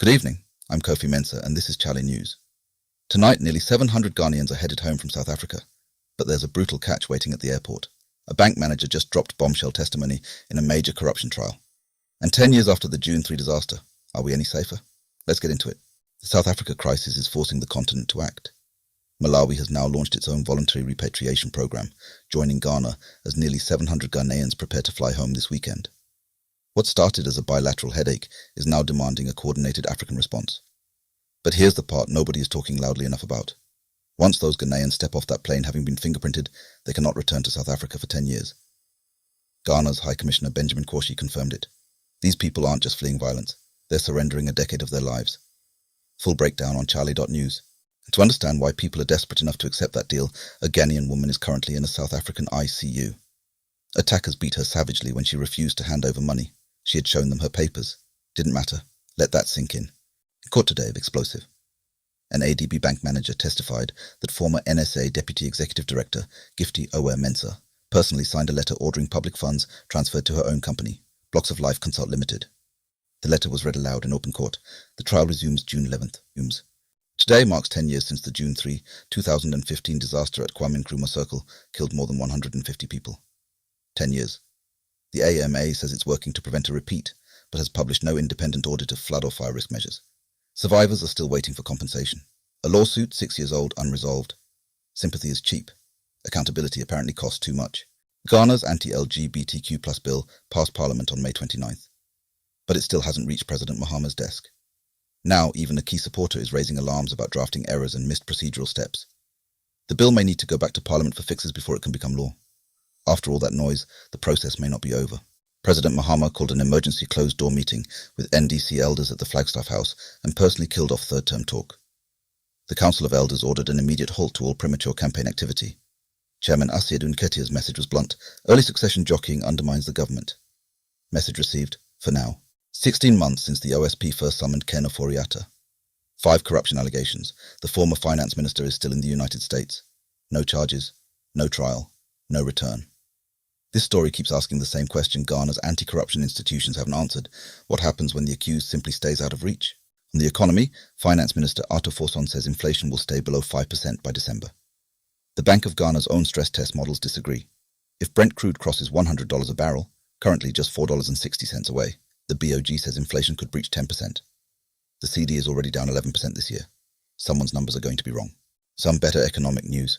Good evening, I'm Ofori-Atta and this is chale.news. Tonight, nearly 700 Ghanaians are headed home from South Africa, but there's a brutal catch waiting at the airport. A bank manager just dropped bombshell testimony in a major corruption trial. And 10 years after the June 3 disaster, are we any safer? Let's get into it. The South Africa crisis is forcing the continent to act. Malawi has now launched its own voluntary repatriation program, joining Ghana as nearly 700 Ghanaians prepare to fly home this weekend. What started as a bilateral headache is now demanding a coordinated African response. But here's the part nobody is talking loudly enough about. Once those Ghanaians step off that plane having been fingerprinted, they cannot return to South Africa for 10 years. Ghana's High Commissioner Benjamin Koshy confirmed it. These people aren't just fleeing violence, they're surrendering a decade of their lives. Full breakdown on chale.news. To understand why people are desperate enough to accept that deal, a Ghanaian woman is currently in a South African ICU. Attackers beat her savagely when she refused to hand over money. She had shown them her papers. Didn't matter. Let that sink in. Caught today of explosive. An ADB bank manager testified that former NSA Deputy Executive Director Gifty Oware-Mensah personally signed a letter ordering public funds transferred to her own company, Blocks of Life Consult Limited. The letter was read aloud in open court. The trial resumes June 11th. Today marks 10 years since the June 3, 2015 disaster at Kwame Nkrumah Circle killed more than 150 people. 10 years. The AMA says it's working to prevent a repeat, but has published no independent audit of flood or fire risk measures. Survivors are still waiting for compensation. A lawsuit 6 years old, unresolved. Sympathy is cheap. Accountability apparently costs too much. Ghana's anti-LGBTQ+ bill passed Parliament on May 29th, but it still hasn't reached President Mahama's desk. Now, even a key supporter is raising alarms about drafting errors and missed procedural steps. The bill may need to go back to Parliament for fixes before it can become law. After all that noise, the process may not be over. President Mahama called an emergency closed-door meeting with NDC elders at the Flagstaff House and personally killed off third-term talk. The Council of Elders ordered an immediate halt to all premature campaign activity. Chairman Asiedu Nketiah's message was blunt. Early succession jockeying undermines the government. Message received, for now. 16 months since the OSP first summoned Ofori-Atta. 5 corruption allegations. The former finance minister is still in the United States. No charges, no trial, no return. This story keeps asking the same question Ghana's anti-corruption institutions haven't answered. What happens when the accused simply stays out of reach? On the economy, Finance Minister Ato Forson says inflation will stay below 5% by December. The Bank of Ghana's own stress test models disagree. If Brent crude crosses $100 a barrel, currently just $4.60 away, the BOG says inflation could breach 10%. The CD is already down 11% this year. Someone's numbers are going to be wrong. Some better economic news.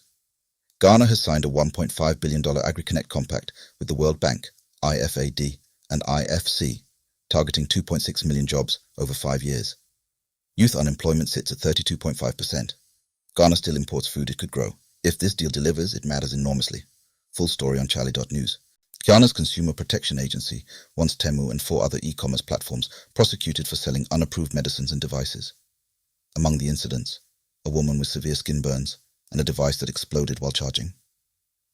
Ghana has signed a $1.5 billion AgriConnect compact with the World Bank, IFAD, and IFC, targeting 2.6 million jobs over 5 years. Youth unemployment sits at 32.5%. Ghana still imports food it could grow. If this deal delivers, it matters enormously. Full story on chale.news. Ghana's Consumer Protection Agency wants Temu and 4 other e-commerce platforms prosecuted for selling unapproved medicines and devices. Among the incidents, a woman with severe skin burns and a device that exploded while charging.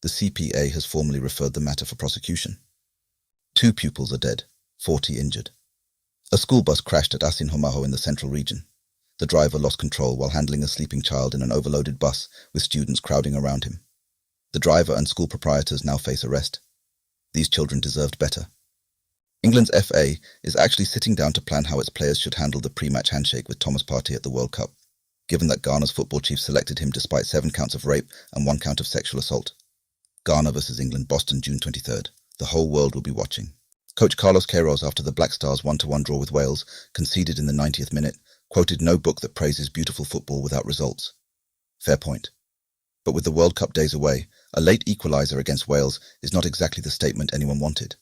The CPA has formally referred the matter for prosecution. 2 pupils are dead, 40 injured. A school bus crashed at Asin-Homaho in the central region. The driver lost control while handling a sleeping child in an overloaded bus with students crowding around him. The driver and school proprietors now face arrest. These children deserved better. England's FA is actually sitting down to plan how its players should handle the pre-match handshake with Thomas Partey at the World Cup, given that Ghana's football chief selected him despite 7 counts of rape and 1 count of sexual assault. Ghana vs England, Boston, June 23rd. The whole world will be watching. Coach Carlos Queiroz, after the Black Stars' 1-1 draw with Wales, conceded in the 90th minute, quoted no book that praises beautiful football without results. Fair point. But with the World Cup days away, a late equaliser against Wales is not exactly the statement anyone wanted.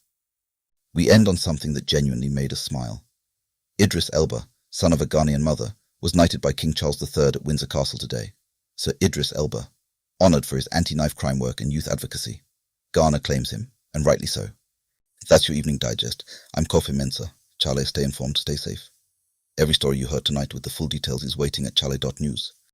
We end on something that genuinely made us smile. Idris Elba, son of a Ghanaian mother, was knighted by King Charles III at Windsor Castle today. Sir Idris Elba, honoured for his anti-knife crime work and youth advocacy. Ghana claims him, and rightly so. That's your evening digest. I'm Ofori-Atta. Chale, stay informed, stay safe. Every story you heard tonight with the full details is waiting at chale.news.